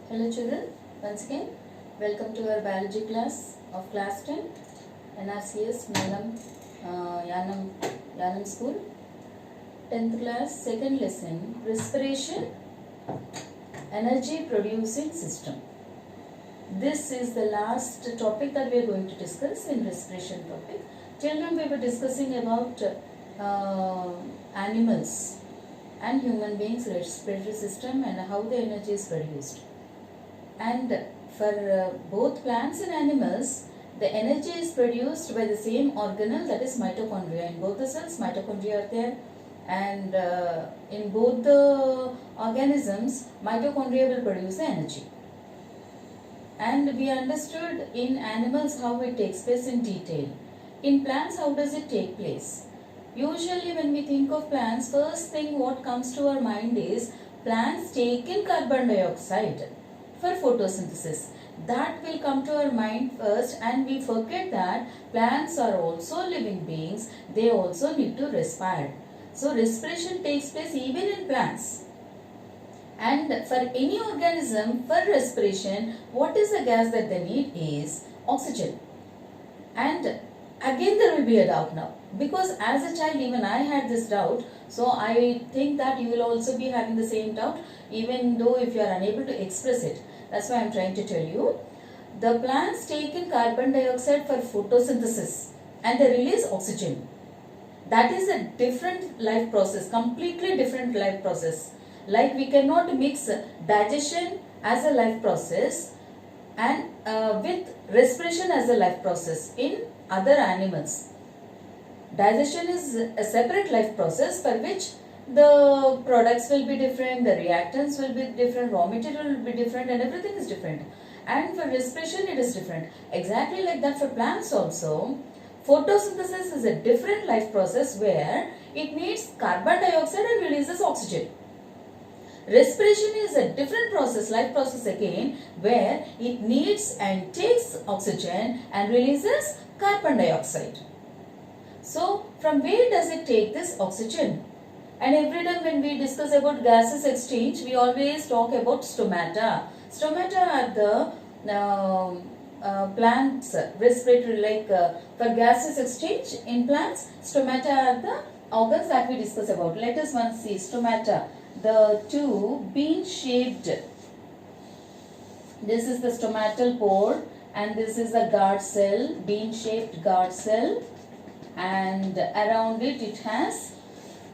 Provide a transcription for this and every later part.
Hello children, once again welcome to our biology class of class 10 NRCS Yanam School 10th class second lesson respiration energy producing system. This is the last topic that we are going to discuss in respiration topic. Children, we were discussing about animals and human beings respiratory system and how the energy is produced. And for both plants and animals, the energy is produced by the same organelle, that is mitochondria. In both the cells, mitochondria are there, and in both the organisms, mitochondria will produce the energy. And we understood in animals how it takes place in detail. In plants, how does it take place? Usually when we think of plants, first thing what comes to our mind is plants take in carbon dioxide for photosynthesis. That will come to our mind first, and we forget that plants are also living beings. They also need to respire. So respiration takes place even in plants. And for any organism, for respiration, what is the gas that they need is oxygen. And again there will be a doubt now, because as a child even I had this doubt. So I think that you will also be having the same doubt, even though if you are unable to express it. That's why I am trying to tell you. The plants take in carbon dioxide for photosynthesis and they release oxygen. That is a different life process, completely different life process. Like we cannot mix digestion as a life process and with respiration as a life process in other animals. Digestion is a separate life process for which the products will be different, the reactants will be different, raw material will be different, and everything is different. And for respiration it is different. Exactly like that for plants also. Photosynthesis is a different life process where it needs carbon dioxide and releases oxygen. Respiration is a different process, life process again, where it needs and takes oxygen and releases carbon dioxide. So from where does it take this oxygen? And every time when we discuss about gases exchange, we always talk about stomata. Stomata are the plants respiratory, like for gases exchange in plants, stomata are the organs that we discuss about. Let us once see stomata. The two bean-shaped, this is the stomatal pore and this is the guard cell, bean-shaped guard cell, and around it, it has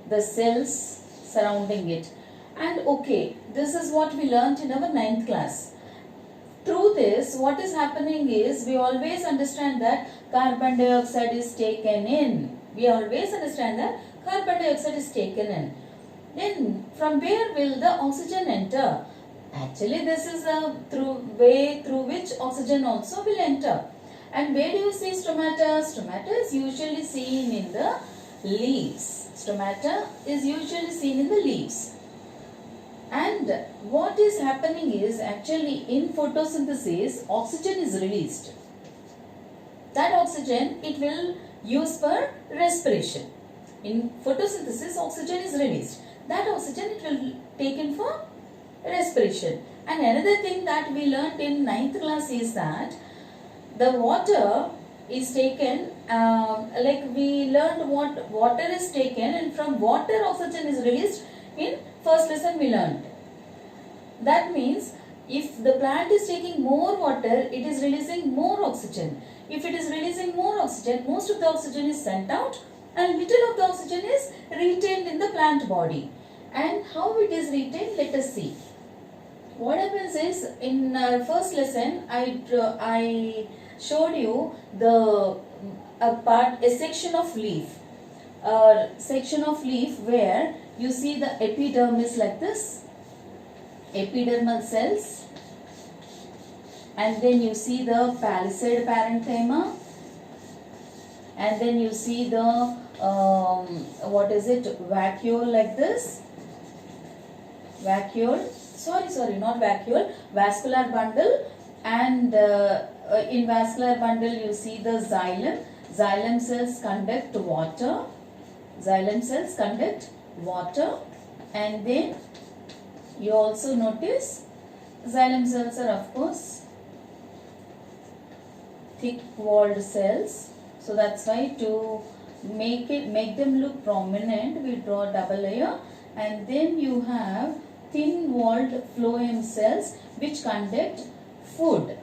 the cells surrounding it. And okay, this is what we learnt in our 9th class. Through this, what is happening is, we always understand that carbon dioxide is taken in. We always understand that carbon dioxide is taken in. Then from where will the oxygen enter? Actually this is a way through which oxygen also will enter. And where do you see stomata? Stomata is usually seen in the leaves. Stomata is usually seen in the leaves. And what is happening is, actually in photosynthesis oxygen is released. That oxygen it will use for respiration. In photosynthesis oxygen is released. That oxygen it will taken for respiration. And another thing that we learnt in 9th class is that the water is taken, like we learned what water is taken, and from water oxygen is released. In first lesson we learned. That means if the plant is taking more water, it is releasing more oxygen. If it is releasing more oxygen, most of the oxygen is sent out and little of the oxygen is retained in the plant body. And how it is retained, let us see. What happens is, in our first lesson I showed you a section of leaf, where you see the epidermis like this, epidermal cells, and then you see the palisade parenchyma, and then you see the vacuole like this, vascular bundle, and in vascular bundle you see the xylem. Xylem cells conduct water, and then you also notice Xylem cells are of course thick walled cells. So that's why to make them look prominent, we draw double layer, and then you have thin walled phloem cells which conduct food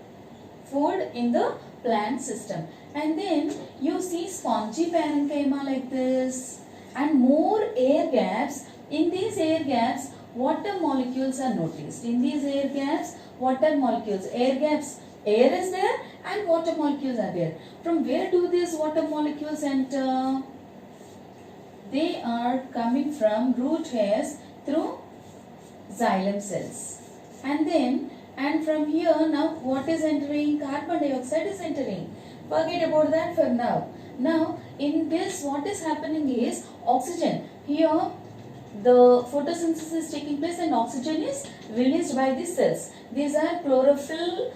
in the plant system. And then you see spongy parenchyma like this, and more air gaps. In these air gaps, water molecules are noticed. In these air gaps, water molecules, air gaps, air is there and water molecules are there. From where do these water molecules enter? They are coming from root hairs through xylem cells. And from here now what is entering? Carbon dioxide is entering. Forget about that for now. Now in this what is happening is oxygen. Here the photosynthesis is taking place and oxygen is released by the cells. These are chlorophyll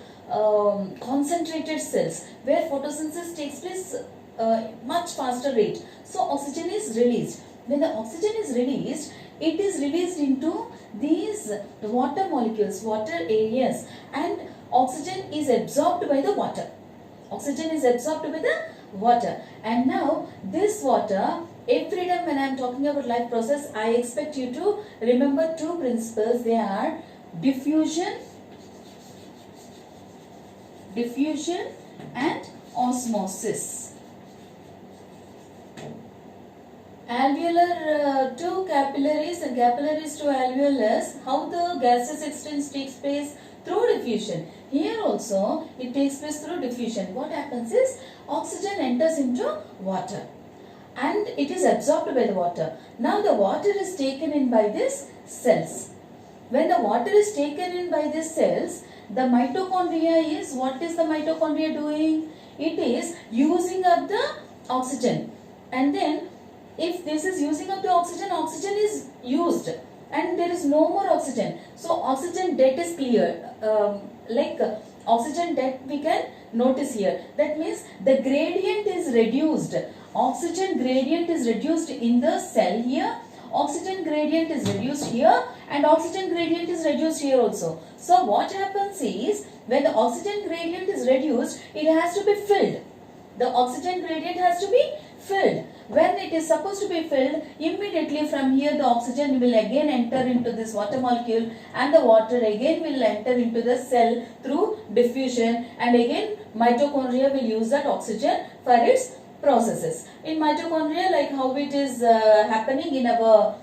concentrated cells where photosynthesis takes place much faster rate. So oxygen is released. When the oxygen is released, it is released into these water molecules, water areas, and oxygen is absorbed by the water. Oxygen is absorbed by the water. And now this water, every time when I am talking about life process, I expect you to remember two principles. They are diffusion and osmosis. Alveolar to capillaries and capillaries to alveolus, how the gaseous exchange takes place? Through diffusion. Here also it takes place through diffusion. What happens is oxygen enters into water and it is absorbed by the water. Now the water is taken in by these cells. When the water is taken in by these cells, the mitochondria is, what is the mitochondria doing? It is using up the oxygen, and then if this is using up the oxygen, oxygen is used and there is no more oxygen. So oxygen debt is clear. Oxygen debt we can notice here. That means the gradient is reduced. Oxygen gradient is reduced in the cell here. Oxygen gradient is reduced here and oxygen gradient is reduced here also. So what happens is when the oxygen gradient is reduced, it has to be filled. The oxygen gradient has to be filled. When it is supposed to be filled, immediately from here the oxygen will again enter into this water molecule and the water again will enter into the cell through diffusion, and again mitochondria will use that oxygen for its processes. In mitochondria, like how it is happening in our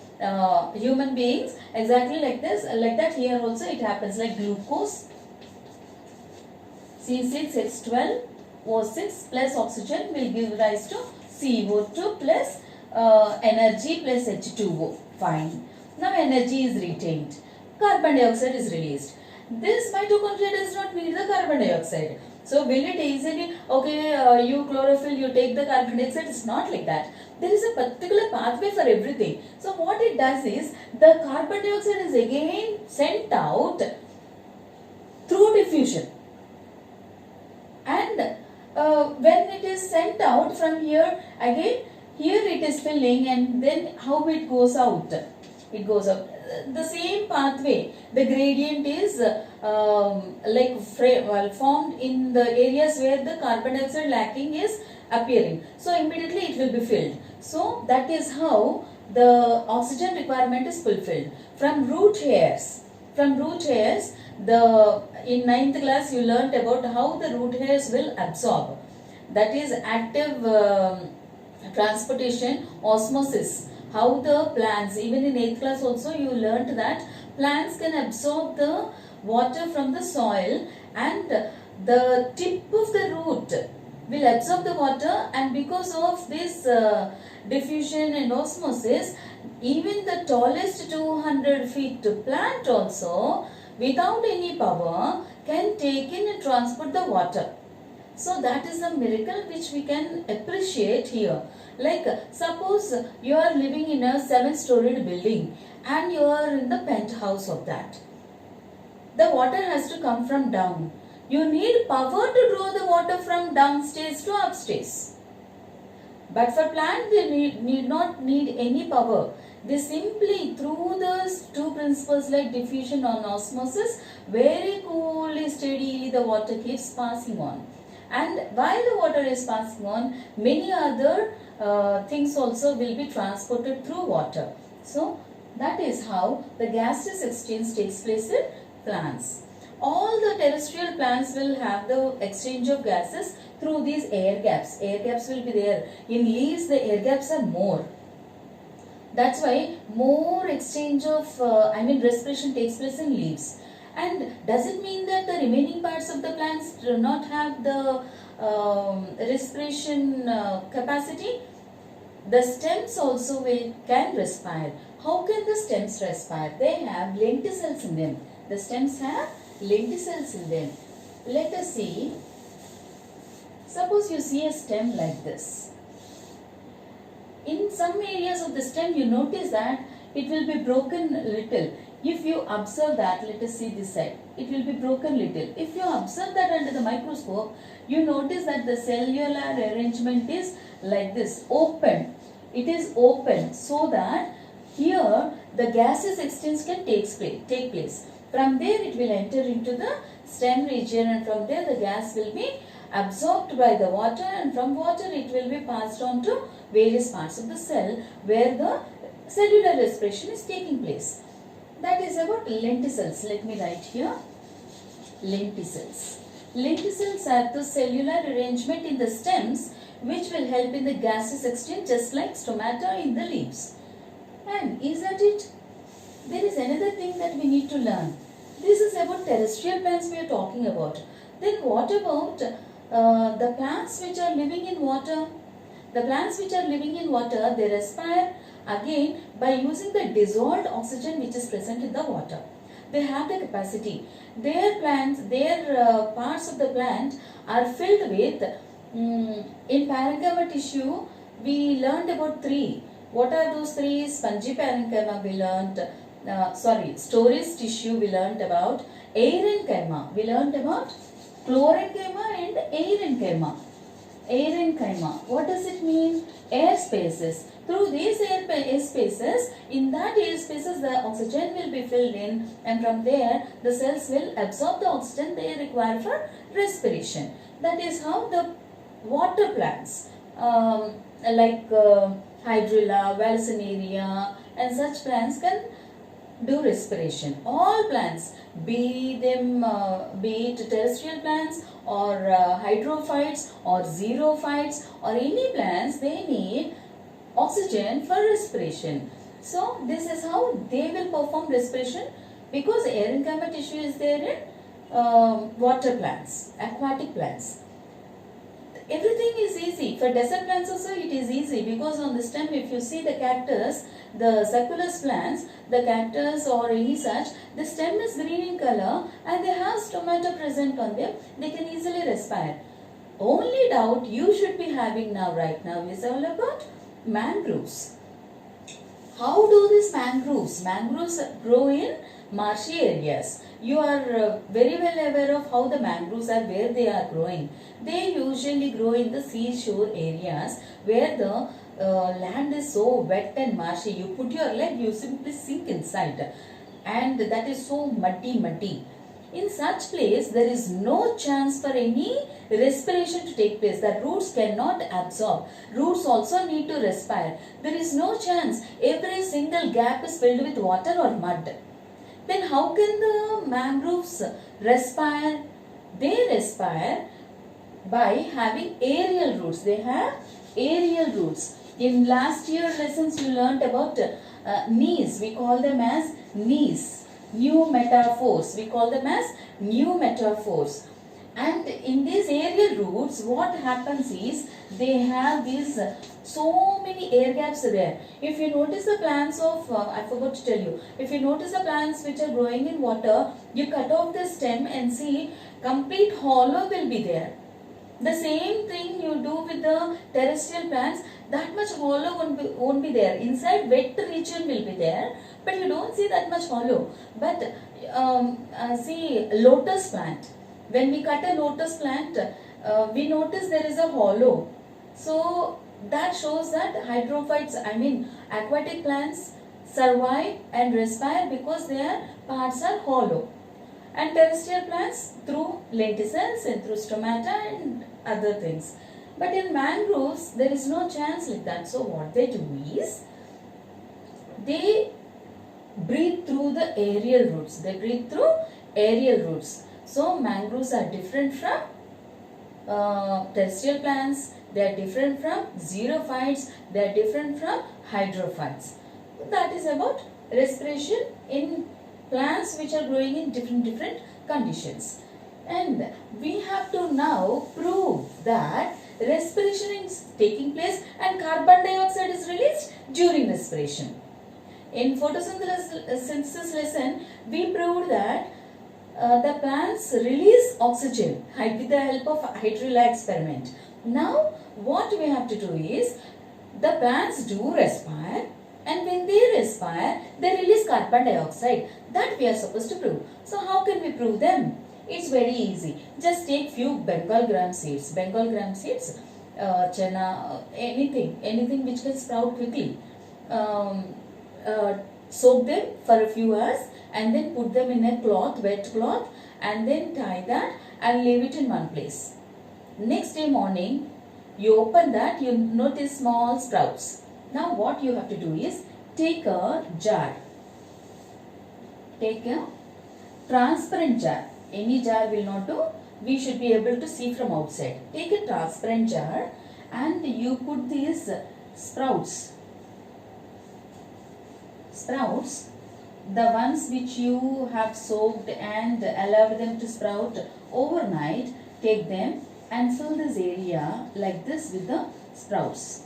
human beings, exactly like this, like that here also it happens, like glucose, C6H12O6 plus oxygen will give rise to CO2 plus energy plus H2O. Fine. Now energy is retained. Carbon dioxide is released. This mitochondria does not need the carbon dioxide. So will it easily, okay, you chlorophyll, you take the carbon dioxide? It's not like that. There is a particular pathway for everything. So what it does is, the carbon dioxide is again sent out through diffusion. And when it is sent out from here, again here it is filling, and then how it goes out? It goes out. The same pathway. The gradient is formed in the areas where the carbon dioxide lacking is appearing. So immediately it will be filled. So that is how the oxygen requirement is fulfilled. From root hairs, in 9th class you learnt about how the root hairs will absorb. That is active transportation, osmosis. How the plants, even in 8th class also you learnt that plants can absorb the water from the soil, and the tip of the root will absorb the water, and because of this diffusion and osmosis, even the tallest 200 feet plant also without any power can take in and transport the water. So that is a miracle which we can appreciate here. Like suppose you are living in a 7-storied building and you are in the penthouse of that. The water has to come from down. You need power to draw the water from downstairs to upstairs. But for plant they need not need any power. They simply, through the two principles like diffusion and osmosis, very coolly, steadily the water keeps passing on. And while the water is passing on, many other things also will be transported through water. So that is how the gaseous exchange takes place in plants. All the terrestrial plants will have the exchange of gases through these air gaps. Air gaps will be there. In leaves, the air gaps are more. That's why more exchange of, respiration takes place in leaves. And does it mean that the remaining parts of the plants do not have the respiration capacity? The stems also can respire. How can the stems respire? They have lenticels in them. The stems have lenticels in them. Let us see. Suppose you see a stem like this. In some areas of the stem, you notice that it will be broken little. If you observe that, let us see this side, it will be broken little. If you observe that under the microscope, you notice that the cellular arrangement is like this, open. It is open so that here the gaseous exchange can take place. From there it will enter into the stem region, and from there the gas will be absorbed by the water, and from water it will be passed on to various parts of the cell where the cellular respiration is taking place. That is about lenticels. Let me write here. Lenticels. Lenticels are the cellular arrangement in the stems which will help in the gaseous exchange, just like stomata in the leaves. And is that it? There is another thing that we need to learn. This is about terrestrial plants we are talking about. Then what about the plants which are living in water? The plants which are living in water, they respire again by using the dissolved oxygen which is present in the water. They have the capacity. Their plants, their parts of the plant are filled with, in parenchyma tissue, we learned about three. What are those three? Spongy parenchyma we learned, storage tissue we learned about, aerenchyma we learned about, chlorenchyma and aerenchyma. Aerenchyma, what does it mean? Air spaces. Through these air spaces, in that air spaces the oxygen will be filled in, and from there the cells will absorb the oxygen they require for respiration. That is how the water plants like Hydrilla, Valsinaria and such plants can do respiration. All plants, be it terrestrial plants or hydrophytes or xerophytes or any plants, they need oxygen for respiration. So this is how they will perform respiration, because aerenchyma tissue is there in water plants, aquatic plants. Everything is easy. For desert plants also it is easy, because on the stem, if you see the cactus, the succulus plants, the cactus or any such, the stem is green in color and they have stomata present on them. They can easily respire. Only doubt you should be having right now is all about mangroves. How do these mangroves? Mangroves grow in marshy areas. You are very well aware of how the mangroves are, where they are growing. They usually grow in the seashore areas where the land is so wet and marshy. You put your leg, you simply sink inside, and that is so muddy. In such place, there is no chance for any respiration to take place. The roots cannot absorb. Roots also need to respire. There is no chance. Every single gap is filled with water or mud. Then how can the mangroves respire? They respire by having aerial roots. They have aerial roots. In last year lessons you learnt about knees. We call them as knees. New metaphors. We call them as new metaphors. And in these aerial roots, what happens is they have these so many air gaps there. If you notice the plants of, I forgot to tell you, if you notice the plants which are growing in water, you cut off the stem and see complete hollow will be there. The same thing you do with the terrestrial plants, that much hollow won't be there. Inside wet region will be there, but you don't see that much hollow. But see lotus plant. When we cut a lotus plant, we notice there is a hollow. So that shows that hydrophytes, aquatic plants survive and respire because their parts are hollow. And terrestrial plants through lenticels and through stomata and other things. But in mangroves, there is no chance like that. So what they do is, they breathe through the aerial roots. They breathe through aerial roots. So mangroves are different from terrestrial plants. They are different from xerophytes. They are different from hydrophytes. That is about respiration in plants which are growing in different conditions. And we have to now prove that respiration is taking place and carbon dioxide is released during respiration. In photosynthesis lesson, we proved that the plants release oxygen with the help of hydrilla experiment. Now what we have to do is, the plants do respire, and when they respire, they release carbon dioxide. That we are supposed to prove. So how can we prove them? It's very easy. Just take few Bengal gram seeds. Bengal gram seeds, chana, anything which can sprout quickly. Soak them for a few hours and then put them in a cloth, wet cloth, and then tie that and leave it in one place. Next day morning, you open that, you notice small sprouts. Now what you have to do is, take a jar. Take a transparent jar. Any jar will not do. We should be able to see from outside. Take a transparent jar and you put these sprouts. Sprouts, the ones which you have soaked and allowed them to sprout overnight, take them and fill this area like this with the sprouts.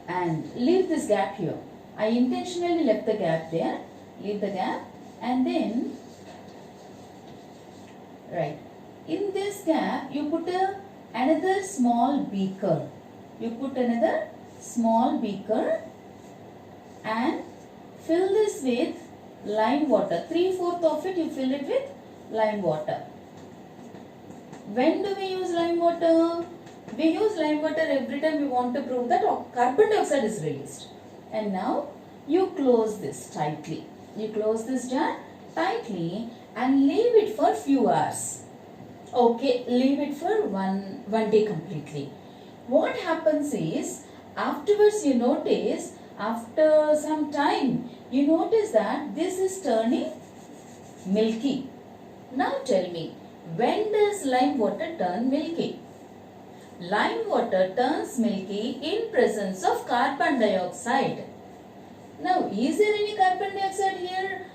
And leave this gap here. I intentionally left the gap there. Leave the gap, and then, right, in this gap you put another small beaker. You put another small beaker and fill this with lime water. 3/4 of it you fill it with lime water. When do we use lime water? We use lime water every time we want to prove that carbon dioxide is released. And now you close this tightly. You close this jar tightly and leave it for few hours. Okay, leave it for one day completely. What happens is, afterwards you notice, after some time, you notice that this is turning milky. Now tell me, when does lime water turn milky? Lime water turns milky in presence of carbon dioxide. Now, is there any carbon dioxide here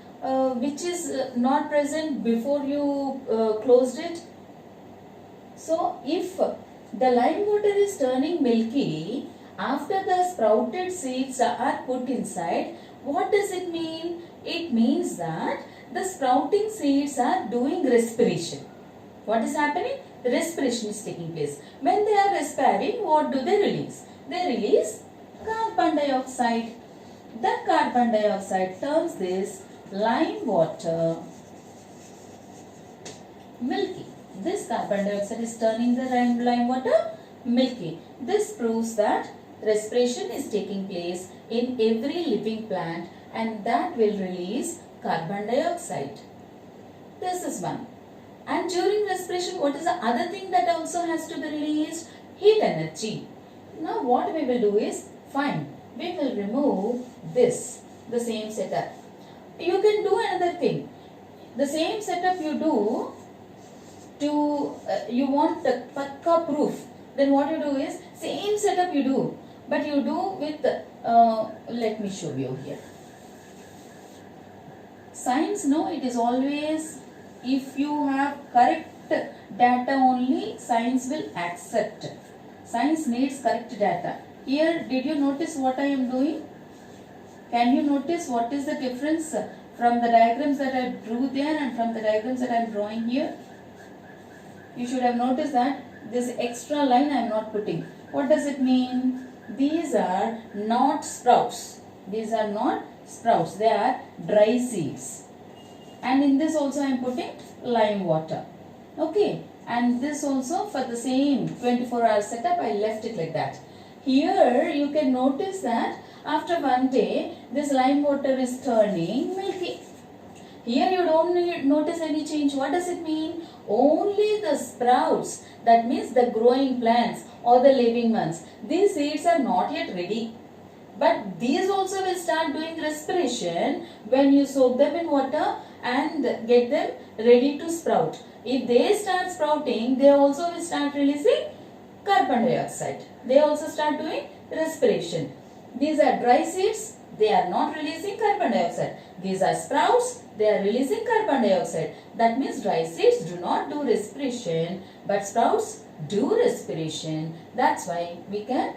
which is not present before you closed it? So, if the lime water is turning milky after the sprouted seeds are put inside, what does it mean? It means that the sprouting seeds are doing respiration. What is happening? The respiration is taking place. When they are respiring, what do they release? They release carbon dioxide. The carbon dioxide turns this lime water milky. This carbon dioxide is turning the lime water milky. This proves that respiration is taking place in every living plant, and that will release carbon dioxide. This is one. And during respiration, what is the other thing that also has to be released? Heat energy. Now what we will do is, fine, we will remove this, the same setup. You can do another thing. The same setup you do to, you want the pakka proof. Then what you do is, same setup you do, but you do with, let me show you here. Science, no, it is always, if you have correct data only, science will accept. Science needs correct data. Here, did you notice what I am doing? Can you notice what is the difference from the diagrams that I drew there and from the diagrams that I am drawing here? You should have noticed that this extra line I am not putting. What does it mean? These are not sprouts. These are not sprouts. They are dry seeds. And in this also I am putting lime water. Okay. And this also for the same 24-hour setup, I left it like that. Here you can notice that After one day, this lime water is turning milky. Here you don't notice any change. What does it mean? Only the sprouts, that means the growing plants or the living ones, these seeds are not yet ready. But these also will start doing respiration when you soak them in water and get them ready to sprout. If they start sprouting, they also will start releasing carbon dioxide. They also start doing respiration. These are dry seeds, they are not releasing carbon dioxide. These are sprouts, they are releasing carbon dioxide. That means dry seeds do not do respiration, but sprouts do respiration. That's why we can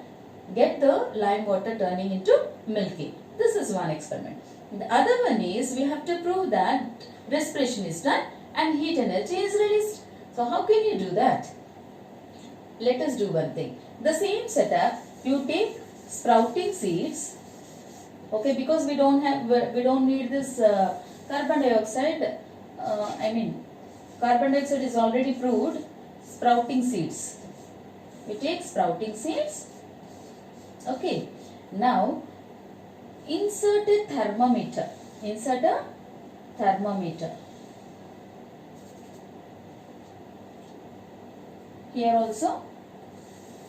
get the lime water turning into milky. This is one experiment. The other one is we have to prove that respiration is done and heat energy is released. So how can you do that? Let us do one thing. The same setup, you take sprouting seeds, okay, because we don't need this carbon dioxide. Carbon dioxide is already proved. Sprouting seeds. We take sprouting seeds. Okay. Now insert a thermometer. Insert a thermometer. Here also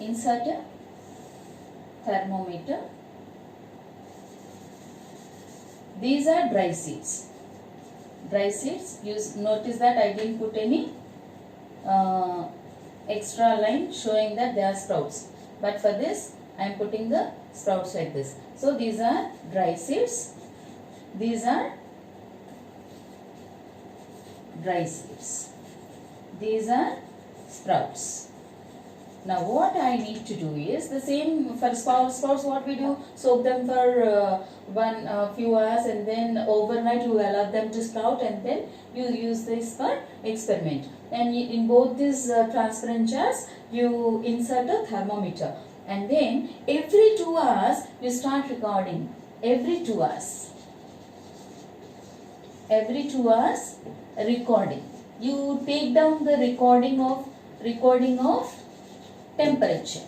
insert a thermometer. These are dry seeds. Dry seeds. You notice that I didn't put any extra line showing that they are sprouts. But for this, I am putting the sprouts like this. So these are dry seeds. These are dry seeds. These are sprouts. Now what I need to do is the same for sprouts. What we do, soak them for few hours and then overnight you allow them to sprout and then you use this for experiment. And in both these transparent jars you insert a thermometer and then every 2 hours you start recording. Every 2 hours. Every 2 hours recording. You take down the recording of temperature.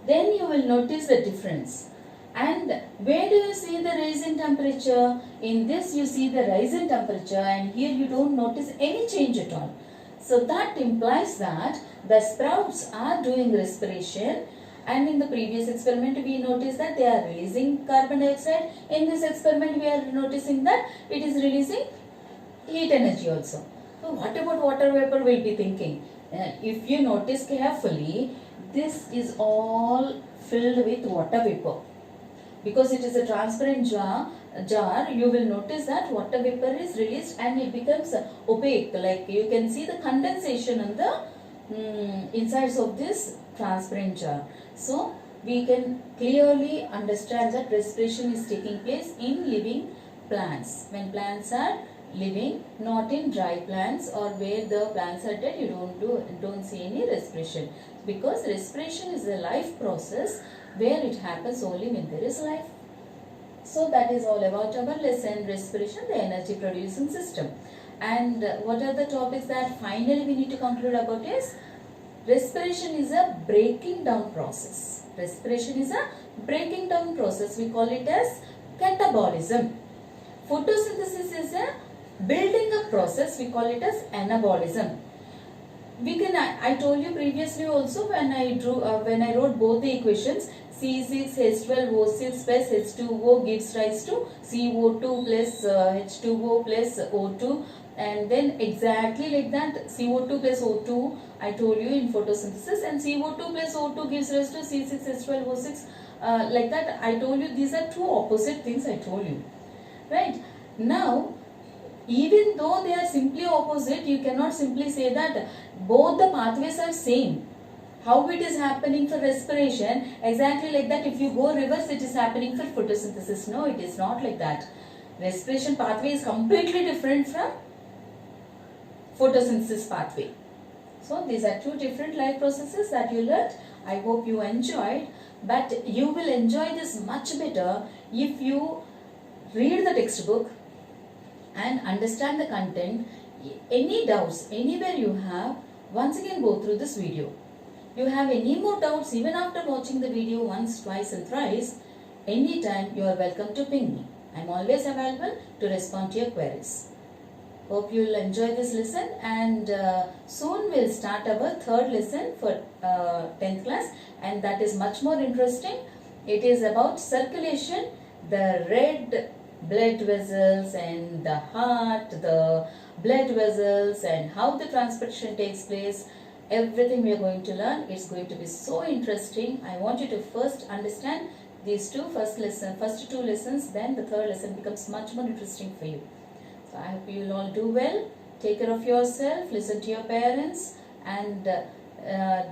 Then you will notice the difference. And where do you see the rise in temperature? In this you see the rise in temperature and here you don't notice any change at all. So that implies that the sprouts are doing respiration, and in the previous experiment we noticed that they are releasing carbon dioxide. In this experiment we are noticing that it is releasing heat energy also. So what about water vapor will be thinking? If you notice carefully, this is all filled with water vapor. Because it is a transparent jar, you will notice that water vapor is released and it becomes opaque. Like you can see the condensation on the insides of this transparent jar. So we can clearly understand that respiration is taking place in living plants. When plants are living, not in dry plants or where the plants are dead, you don't see any respiration, because respiration is a life process where it happens only when there is life. So that is all about our lesson, respiration, the energy producing system. And what are the topics that finally we need to conclude about is respiration is a breaking down process. Respiration is a breaking down process. We call it as catabolism. Photosynthesis is a building up process. We call it as anabolism. I told you previously also when I wrote both the equations, C6H12O6 plus H2O gives rise to CO2 plus H2O plus O2, and then exactly like that CO2 plus O2 I told you in photosynthesis, and CO2 plus O2 gives rise to C6H12O6, like that I told you. These are two opposite things I told you, right? Now even though they are simply opposite, you cannot simply say that both the pathways are same. How it is happening for respiration, exactly like that if you go reverse it is happening for photosynthesis. No, it is not like that. Respiration pathway is completely different from photosynthesis pathway. So these are two different life processes that you learned. I hope you enjoyed, but you will enjoy this much better if you read the textbook and understand the content. Any doubts, anywhere you have, once again go through this video. you have any more doubts even after watching the video once, twice and thrice, anytime you are welcome to ping me. I am always available to respond to your queries. Hope you will enjoy this lesson, and soon we'll start our third lesson for 10th class, and that is much more interesting. It is about circulation, the red blood vessels and the heart, the blood vessels and how the transportation takes place. Everything we are going to learn. It's going to be so interesting. I want you to first understand these first two lessons, then the third lesson becomes much more interesting for you. So I hope you will all do well. Take care of yourself, listen to your parents, and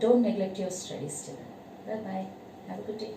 don't neglect your studies. Bye bye. Have a good day.